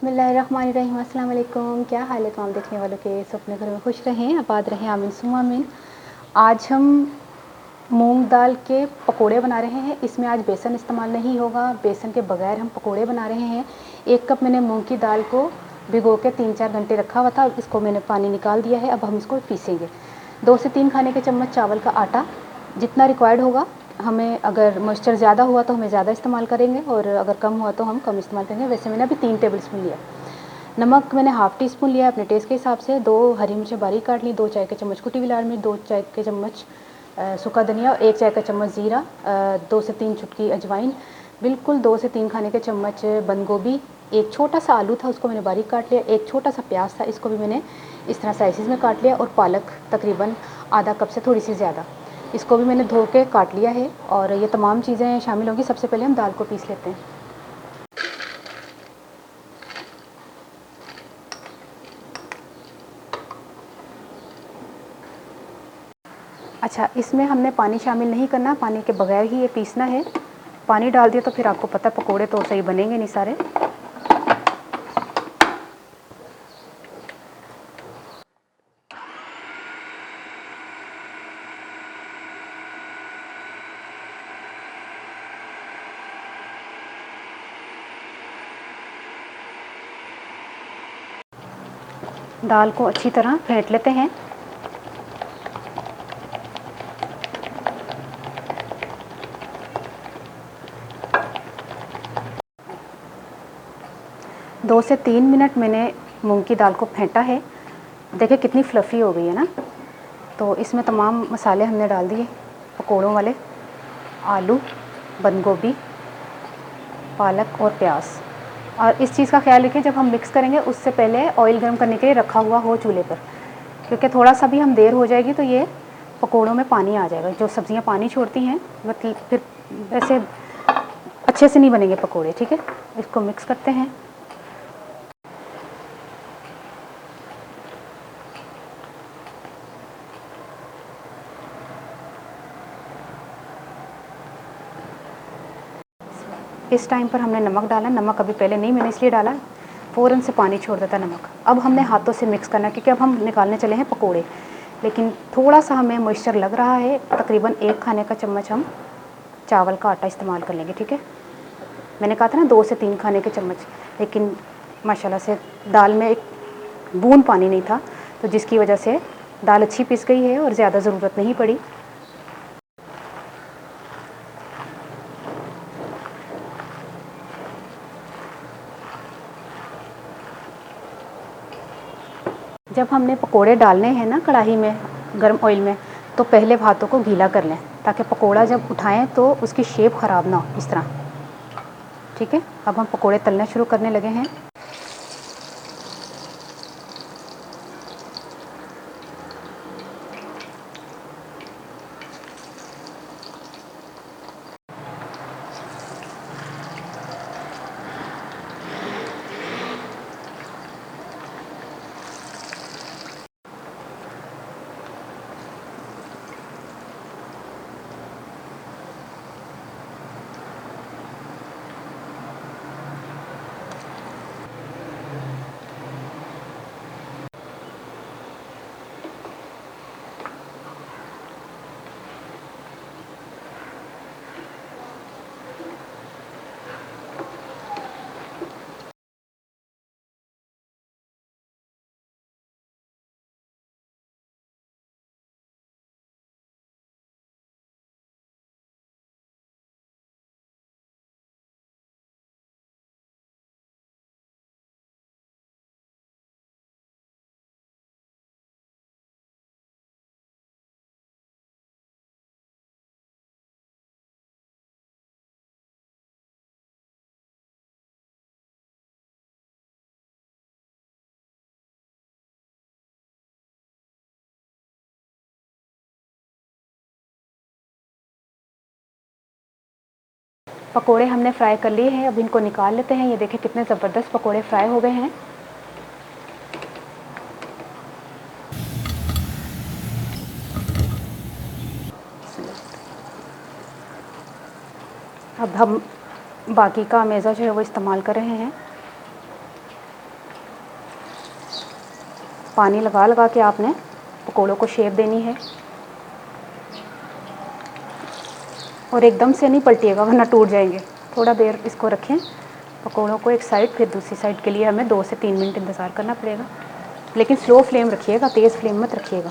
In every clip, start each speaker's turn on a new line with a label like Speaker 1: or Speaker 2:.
Speaker 1: बिस्मिल्लाहिर्रहमानिर्रहीम। अस्सलाम वालेकुम। क्या हाल है तमाम देखने वालों के? सब अपने घरों में खुश रहें, आबाद रहें, आमीन सुम्मा आमीन। आज हम मूंग दाल के पकोड़े बना रहे हैं। इसमें आज बेसन इस्तेमाल नहीं होगा, बेसन के बगैर हम पकोड़े बना रहे हैं। 1 कप मैंने मूंग की दाल को भिगो के 3-4 घंटे रखा हुआ था। इसको मैंने पानी निकाल दिया है। अब हम इसको पीसेंगे। 2 से 3 खाने के चम्मच चावल का आटा, जितना रिक्वायर्ड होगा। हमें अगर मॉइस्चर ज़्यादा हुआ तो हमें ज़्यादा इस्तेमाल करेंगे और अगर कम हुआ तो हम कम इस्तेमाल करेंगे। वैसे मैंने अभी 3 टेबल स्पून लिया। नमक मैंने हाफ़ टी स्पून लिया अपने टेस्ट के हिसाब से। 2 हरी मिर्चें बारीक काट ली, 2 चाय के चम्मच कुटी हुई लाल मिर्च, 2 चाय के चम्मच सूखा धनिया और 1 चाय का चम्मच ज़ीरा, 2 से 3 चुटकी अजवाइन, बिल्कुल 2 से 3 खाने के चम्मच बंद गोभी, एक छोटा सा आलू था उसको मैंने बारीक काट लिया, एक छोटा सा प्याज था इसको भी मैंने इस तरह स्लाइसिस में काट लिया, और पालक तकरीबन आधा कप से थोड़ी सी ज़्यादा, इसको भी मैंने धो के काट लिया है। और ये तमाम चीज़ें शामिल होंगी। सबसे पहले हम दाल को पीस लेते हैं। अच्छा, इसमें हमने पानी शामिल नहीं करना, पानी के बगैर ही ये पीसना है। पानी डाल दिया तो फिर आपको पता पकोड़े तो सही बनेंगे नहीं सारे। दाल को अच्छी तरह फेंट लेते हैं। दो से 3 मिनट मैंने मूंग की दाल को फेंटा है। देखिए कितनी फ्लफ़ी हो गई है ना। तो इसमें तमाम मसाले हमने डाल दिए पकोड़ों वाले, आलू, बंद गोभी, पालक और प्याज। और इस चीज़ का ख्याल रखिए जब हम मिक्स करेंगे उससे पहले ऑयल गर्म करने के लिए रखा हुआ हो चूल्हे पर, क्योंकि थोड़ा सा भी हम देर हो जाएगी तो ये पकोड़ों में पानी आ जाएगा। जो सब्ज़ियाँ पानी छोड़ती हैं मतलब फिर वैसे अच्छे से नहीं बनेंगे पकोड़े। ठीक है, इसको मिक्स करते हैं। इस टाइम पर हमने नमक डाला। नमक अभी पहले नहीं मैंने इसलिए डाला, फ़ौरन से पानी छोड़ देता नमक। अब हमने हाथों से मिक्स करना, क्योंकि अब हम निकालने चले हैं पकोड़े, लेकिन थोड़ा सा हमें मॉइस्चर लग रहा है। तकरीबन 1 खाने का चम्मच हम चावल का आटा इस्तेमाल कर लेंगे। ठीक है, मैंने कहा था ना 2 से 3 खाने के चम्मच, लेकिन माशाल्लाह से दाल में एक बूंद पानी नहीं था, तो जिसकी वजह से दाल अच्छी पिस गई है और ज़्यादा ज़रूरत नहीं पड़ी। जब हमने पकोड़े डालने हैं ना कढ़ाई में गर्म ऑयल में, तो पहले हाथों को गीला कर लें, ताकि पकोड़ा जब उठाएं तो उसकी शेप ख़राब ना हो, इस तरह। ठीक है, अब हम पकोड़े तलने शुरू करने लगे हैं। पकोड़े हमने फ्राई कर लिए हैं, अब इनको निकाल लेते हैं। ये देखिए कितने ज़बरदस्त पकोड़े फ्राई हो गए हैं। अब हम बाकी का मेज़ा जो है वो इस्तेमाल कर रहे हैं। पानी लगा लगा के आपने पकोड़ों को शेप देनी है और एकदम से नहीं पलटिएगा वरना टूट जाएंगे। थोड़ा देर इसको रखें पकोड़ों को एक साइड, फिर दूसरी साइड के लिए हमें 2 से 3 मिनट इंतज़ार करना पड़ेगा, लेकिन स्लो फ्लेम रखिएगा, तेज़ फ्लेम मत रखिएगा।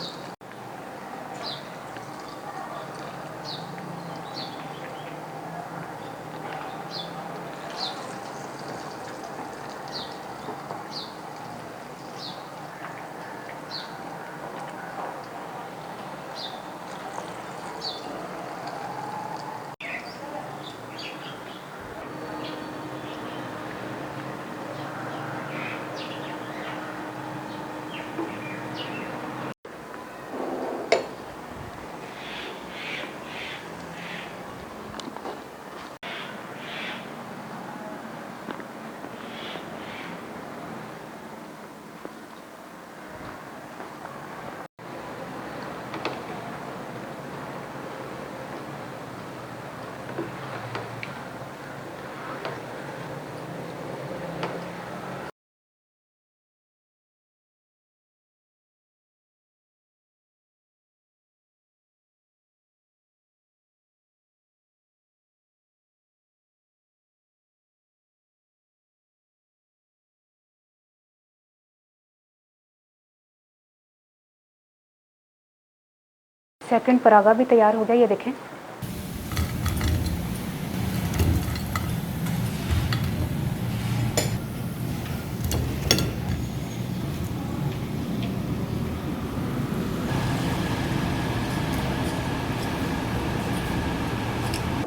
Speaker 1: सेकंड परागा भी तैयार हो गया, ये देखें।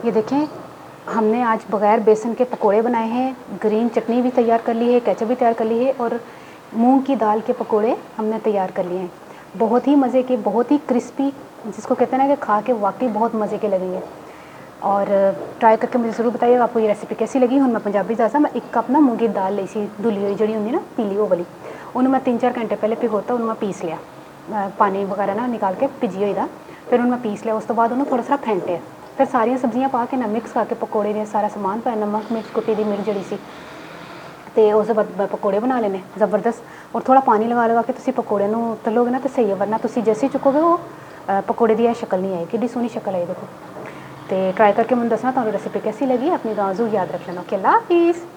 Speaker 1: ये देखें, हमने आज बग़ैर बेसन के पकोड़े बनाए हैं, ग्रीन चटनी भी तैयार कर ली है, केचप भी तैयार कर ली है और मूंग की दाल के पकोड़े हमने तैयार कर लिए हैं। बहुत ही मज़े के, बहुत ही क्रिस्पी, जिसको कहते हैं ना कि खा के वाकई बहुत मज़े के लगेंगे। और ट्राई करके मुझे ज़रूर बताइएगा आपको ये रेसिपी कैसी लगी। हुण मैं पंजाबी दसा, मैं 1 कप ना मूंगी दी दाल ली सी, धुली हुई जी होंगी ना पीली वो वाली, उन्होंने मैं 3-4 घंटे पहले भिगोता, उन्होंने मैं पीस लिया, पानी वगैरह ना निकाल के भिजी हुई दा, फिर उन्होंने मैं पीस लिया। उस तो बाद उन्होंने थोड़ा सा फेंटे, फिर सारिया सब्जियां पा के ना मिक्स करके पकौड़े ने सारा समान पाया, नमक मिर्च कुटी दी मिर्च जी सी, तो उस बाद पकौड़े बना लेने ज़बरदस्त। और थोड़ा पानी लगा लगा के तुम पकौड़े नूं तलोगे ना तो सही है, वरना तुम जैसे चुकोगे वो पकौड़े की शक्ल नहीं आई, कि सोहनी शक्ल आई देखो। तो ट्राई करके मुझे दसना तुहानू रेसिपी कैसी लगी। अपनी दुआ ज़रूर याद रख लेना। ओके, अल्लाह हाफिज़।